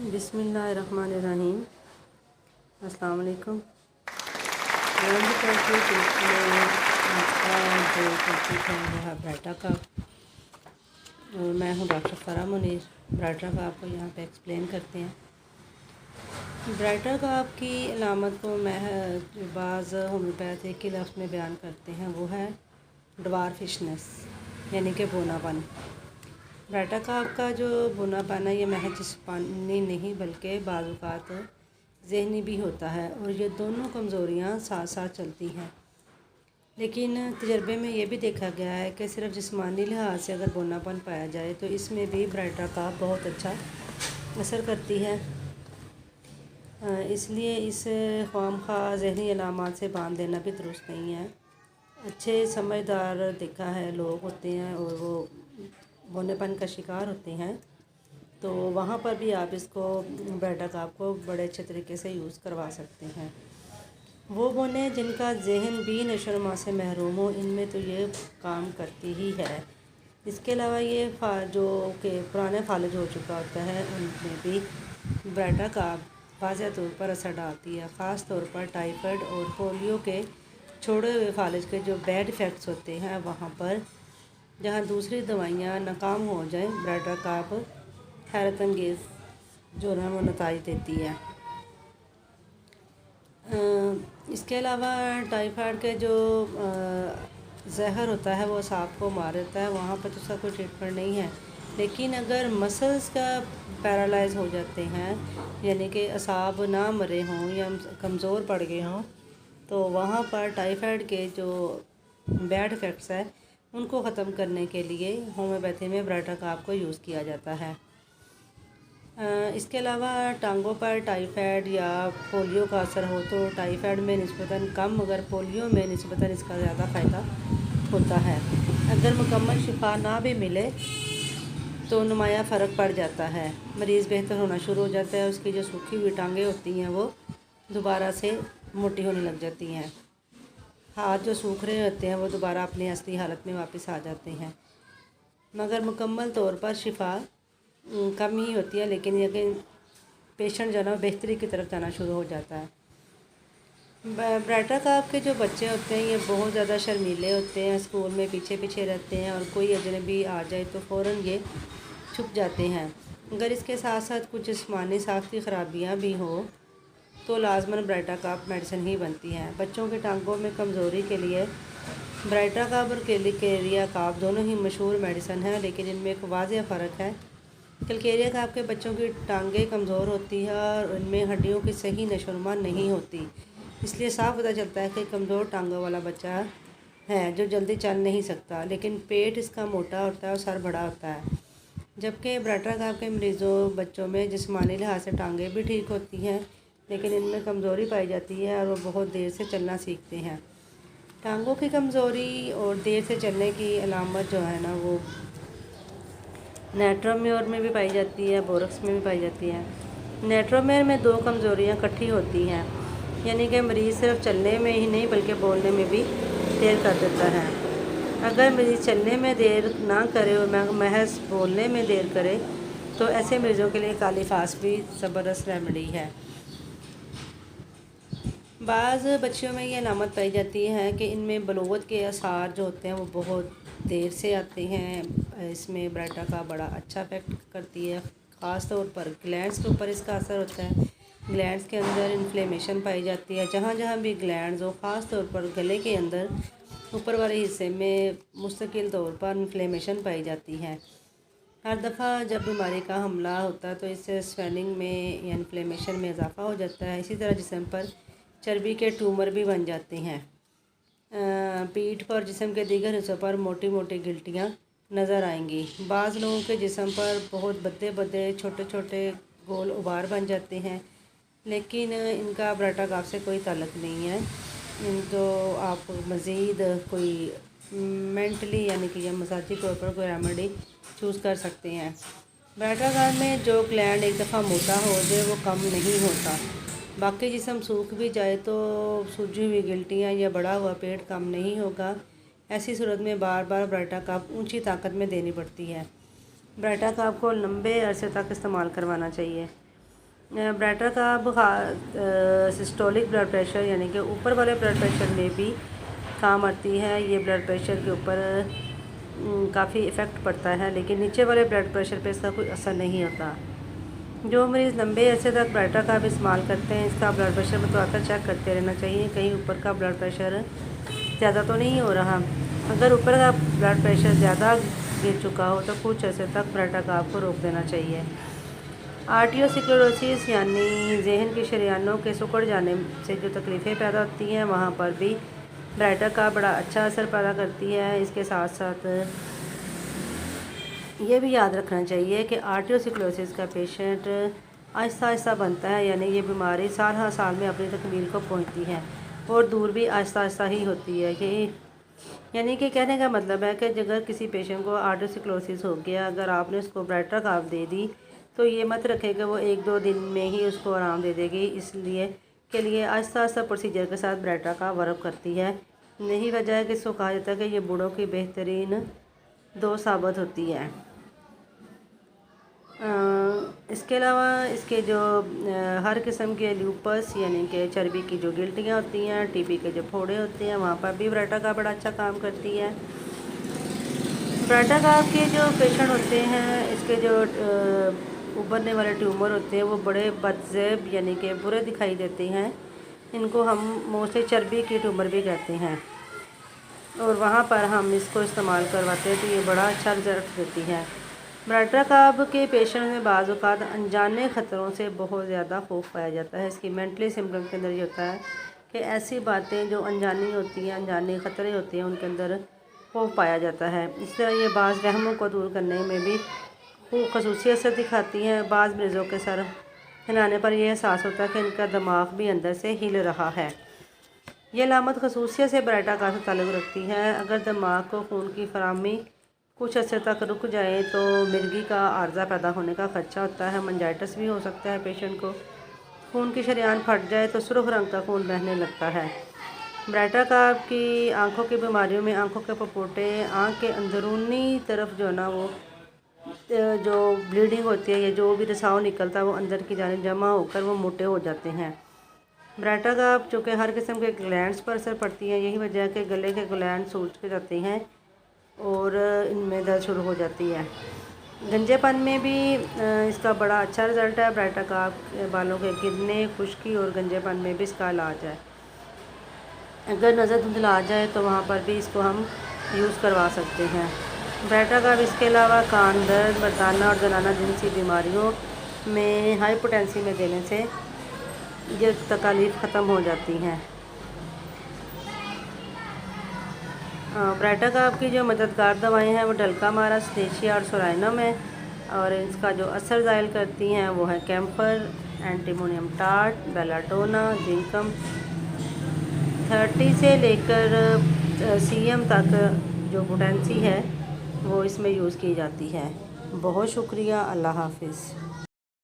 बिस्मिल्लाहिर्रहमानिर्रहीम। अस्सलाम वालेकुम। लंच टॉपिक में आज का जो टॉपिक है वो है ब्राइटा कप। और मैं हूँ डॉक्टर फ़रा मुनीर। ब्राइटा कप को यहाँ पे एक्सप्लेन करते हैं। ब्राइटा कप की अलामत को बाज़ होम्योपैथिक के लफ्ज़ में बयान करते हैं, वो है ड्वार्फिशनेस यानी कि बोनापन। ब्राइटा कप का जो बोनापन है ये महज जिस्मानी नहीं बल्कि बाज़ औक़ात ज़हनी भी होता है, और ये दोनों कमज़ोरियाँ साथ साथ चलती हैं। लेकिन तजर्बे में ये भी देखा गया है कि सिर्फ जिस्मानी लिहाज से अगर बोनापन पाया जाए तो इसमें भी ब्राइटा कप बहुत अच्छा असर करती है। इसलिए इस ख्वामख़्वाह ज़हनी अलामात से बांध देना भी दुरुस्त नहीं है। अच्छे समझदार देखा है लोग होते हैं और वो बोनेपन का शिकार होते हैं, तो वहाँ पर भी आप इसको ब्राइटा कप को बड़े अच्छे तरीके से यूज़ करवा सकते हैं। वो बोने जिनका जहन भी नशोनुमा से महरूम हो, इनमें तो ये काम करती ही है। इसके अलावा ये जो कि पुराने फालिज हो चुका होता है उनमें भी ब्राइटा कप वाज़ह तौर पर असर डालती है। ख़ास तौर पर टाइफाइड और पोलियो के छोड़े हुए फालिज के जो बैड इफ़ेक्ट्स होते हैं वहाँ पर, जहाँ दूसरी दवाइयाँ नाकाम हो जाएं, ब्राइटा कप हैरत अंगेज़ जो है वो नताइज देती है। इसके अलावा टाइफाइड के जो जहर होता है वो सांप को मार देता है, वहाँ पर तो उसका कोई ट्रीटमेंट नहीं है। लेकिन अगर मसल्स का पैरालाइज हो जाते हैं यानी कि असाब ना मरे हों या कमज़ोर पड़ गए हों, तो वहाँ पर टाइफाइड के जो बैड इफ़ेक्ट्स है उनको ख़त्म करने के लिए होम्योपैथी में ब्राइटा कप को यूज़ किया जाता है। इसके अलावा टांगों पर टाइफाइड या पोलियो का असर हो तो टाइफाइड में निस्बतन कम मगर पोलियो में निस्बतन इसका ज़्यादा फ़ायदा होता है। अगर मुकम्मल शिफा ना भी मिले तो नुमाया फ़र्क पड़ जाता है, मरीज़ बेहतर होना शुरू हो जाता है, उसकी जो सूखी हुई टांगें होती हैं वो दोबारा से मोटी होने लग जाती हैं, हाथ जो सूख रहे होते हैं वो दोबारा अपनी असली हालत में वापस आ जाते हैं। मगर मुकम्मल तौर पर शिफा कम ही होती है, लेकिन यकीन पेशेंट जो है ना बेहतरी की तरफ जाना शुरू हो जाता है। ब्राइटा कप के जो बच्चे होते हैं ये बहुत ज़्यादा शर्मीले होते हैं, स्कूल में पीछे पीछे रहते हैं और कोई अजनबी आ जाए तो फ़ौरन ये छुप जाते हैं। अगर इसके साथ साथ कुछ जिस्मानी साख्ती ख़राबियाँ भी हो तो लाजमन ब्राइटा कप मेडिसिन ही बनती है। बच्चों के टांगों में कमज़ोरी के लिए ब्राइटा कप और कैलकेरिया कप दोनों ही मशहूर मेडिसिन हैं, लेकिन इनमें एक वाज़ेह फ़र्क है। कैलकेरिया कप के बच्चों की टांगें कमज़ोर होती है और उनमें हड्डियों की सही नशोनुमा नहीं होती, इसलिए साफ पता चलता है कि कमज़ोर टांगों वाला बच्चा है जो जल्दी चल नहीं सकता, लेकिन पेट इसका मोटा होता है और सर बड़ा होता है। जबकि ब्राइटा कप के मरीज़ों बच्चों में जिस्मानी लिहाज से टांगें भी ठीक होती हैं, लेकिन इनमें कमज़ोरी पाई जाती है और वो बहुत देर से चलना सीखते हैं। टांगों की कमज़ोरी और देर से चलने की अलामत जो है ना वो नेट्रोमेयर में भी पाई जाती है, बोरक्स में भी पाई जाती है। नेट्रोमेयर में दो कमज़ोरियाँ इकट्ठी होती हैं, यानी कि मरीज़ सिर्फ चलने में ही नहीं बल्कि बोलने में भी देर कर देता है। अगर मरीज़ चलने में देर ना करे और महज बोलने में देर करे तो ऐसे मरीज़ों के लिए काली फास भी ज़बरदस्त रेमेडी है। बाज़ बच्चियों में ये अलामत पाई जाती है कि इनमें बलोगत के आसार जो होते हैं वो बहुत देर से आते हैं। इसमें ब्राइटा का बड़ा अच्छा इफेक्ट करती है, ख़ास तौर पर ग्लैंड्स के ऊपर इसका असर होता है। ग्लैंड्स के अंदर इन्फ्लेमेशन पाई जाती है, जहाँ जहाँ भी ग्लैंड्स हो, ख़ास तौर पर गले के अंदर ऊपर वाले हिस्से में मुस्तकिल तौर पर इन्फ्लेमेशन पाई जाती है। हर दफ़ा जब बीमारी का हमला होता है तो इससे स्वेलिंग में या इन्फ्लेमेशन में इजाफ़ा हो जाता है। इसी तरह जिस्म पर चर्बी के ट्यूमर भी बन जाते हैं। पीठ पर जिस्म के दीगर हिस्सों पर मोटी मोटी गिल्टियाँ नज़र आएंगी। बाज़ लोगों के जिस्म पर बहुत बदे बदे छोटे छोटे गोल उबार बन जाते हैं, लेकिन इनका ब्राइटा कप से कोई ताल्लुक़ नहीं है। तो आप मज़ीद कोई मेंटली यानी कि या मसाजी तौर पर कोई रेमेडी चूज़ कर सकते हैं। ब्राइटा कप में जो ग्लैंड एक दफ़ा मोटा हो जाए वो कम नहीं होता, बाकी जिस्म सूख भी जाए तो सूजी हुई गिल्टियाँ या बढ़ा हुआ पेट कम नहीं होगा। ऐसी सूरत में बार बार ब्राइटा कप ऊंची ताकत में देनी पड़ती है। ब्राइटा कप को लंबे अरसे तक इस्तेमाल करवाना चाहिए। ब्राटा का अब सिस्टोलिक ब्लड प्रेशर यानी कि ऊपर वाले ब्लड प्रेशर में भी काम आती है। ये ब्लड प्रेशर के ऊपर काफ़ी इफ़ेक्ट पड़ता है, लेकिन नीचे वाले ब्लड प्रेशर पे इसका कोई असर नहीं होता। जो मरीज़ लंबे अरसे तक ब्राटा का भी इस्तेमाल करते हैं, इसका ब्लड प्रेशर मुतवातर चेक करते रहना चाहिए, कहीं ऊपर का ब्लड प्रेशर ज़्यादा तो नहीं हो रहा। अगर ऊपर का ब्लड प्रेशर ज़्यादा गिर चुका हो तो कुछ अरसे तक ब्राटा का आपको रोक देना चाहिए। आर्टियोस्क्लेरोसिस यानी जहन की शरीयानों के सिकुड़ जाने से जो तकलीफ़ें पैदा होती हैं, वहाँ पर भी ब्राटा का बड़ा अच्छा असर पैदा करती है। इसके साथ साथ ये भी याद रखना चाहिए कि आर्टियोस्क्लेरोसिस का पेशेंट आहिस्ता आहिस्ता बनता है, यानी ये बीमारी साल हर साल में अपनी तकमील को पहुँचती है और दूर भी आहिस्ता आहिस्ता ही होती है। कि यानी कि कहने का मतलब है कि अगर किसी पेशेंट को आर्टियोस्क्लेरोसिस हो गया, अगर आपने उसको ब्राटा काफ दे दी तो ये मत रखे कि वो 1-2 दिन में ही उसको आराम दे देगी। इसलिए के लिए आहिस्ता आहिस्ता प्रोसीजर के साथ ब्राटा का वर्क करती है। यही वजह है कि इसको कहा जाता है कि ये बूढ़ों की बेहतरीन दोस्त साबित होती है। इसके अलावा इसके जो हर किस्म के ल्यूपस यानी कि चर्बी की जो गिल्टियाँ होती हैं, टीबी के जो फोड़े होते हैं, वहाँ पर भी ब्राटा का बड़ा अच्छा काम करती है। ब्राटा का के जो पेशेंट होते हैं, इसके जो उभरने वाले ट्यूमर होते हैं वो बड़े बदज़ैब यानी कि बुरे दिखाई देते हैं। इनको हम मोस्टली चर्बी की ट्यूमर भी कहते हैं और वहाँ पर हम इसको इस्तेमाल करवाते हैं तो ये बड़ा अच्छा रिजल्ट देती है। ब्राटा काब के पेशेंट में बाज़ औक़ात अनजाने ख़तरों से बहुत ज़्यादा खौफ पाया जाता है। इसकी मेंटली सिम्टम के अंदर ये होता है कि ऐसी बातें जो अनजानी होती हैं, अनजाने ख़तरे होते हैं, उनके अंदर खौफ पाया जाता है। इस तरह ये बाज़ वहमों को दूर करने में भी खूब खसूसियत से दिखाती हैं। बाज़ मरीज़ों के सर हिलाने पर यह एहसास होता है कि इनका दिमाग भी अंदर से हिल रहा है। यह अलामत खसूसियत से ब्राटा का से ताल्लुक़ रखती है। अगर दिमाग को खून की फराहमी कुछ अर्से तक रुक जाए तो मिर्गी का आर्जा पैदा होने का खदशा होता है। मेनिंजाइटिस भी हो सकता है पेशेंट को। खून की शरीयान फट जाए तो सुर्ख रंग का खून बहने लगता है। ब्राटा का की आँखों की बीमारियों में आँखों के पपोटे, आँख के अंदरूनी तरफ जो ना वो जो ब्लीडिंग होती है या जो भी रिसाव निकलता है वो अंदर की जानिब जमा होकर वो मोटे हो जाते हैं। ब्राटा का चूँकि हर किस्म के ग्लैंड्स पर असर पड़ती है, यही वजह है कि गले के ग्लैंड सूज के जाते हैं और इनमें दर्द शुरू हो जाती है। गंजेपन में भी इसका बड़ा अच्छा रिज़ल्ट है। ब्राटा का बालों के गिरने, खुश्की और गंजेपन में भी इसका इलाज है। अगर नज़र धुंधला आ जाए तो वहाँ पर भी इसको हम यूज़ करवा सकते हैं। ब्राटा का इसके अलावा कान दर्द, मर्दाना और जनाना जिनसी बीमारियों में हाई पोटेंसी में देने से ये तकलीफ़ ख़त्म हो जाती हैं। ब्राटा का आपकी जो मददगार दवाएं हैं वो डल्कामारा, स्नेशिया और सोराइनम है और इसका जो असर ज़ायल करती हैं वो है कैम्फर, एंटीमोनियम टार्ट, बेलाटोना, जिंकम। 30 से लेकर सीएम तक जो पोटेंसी है वो इसमें यूज़ की जाती है। बहुत शुक्रिया। अल्लाह हाफ़िज़।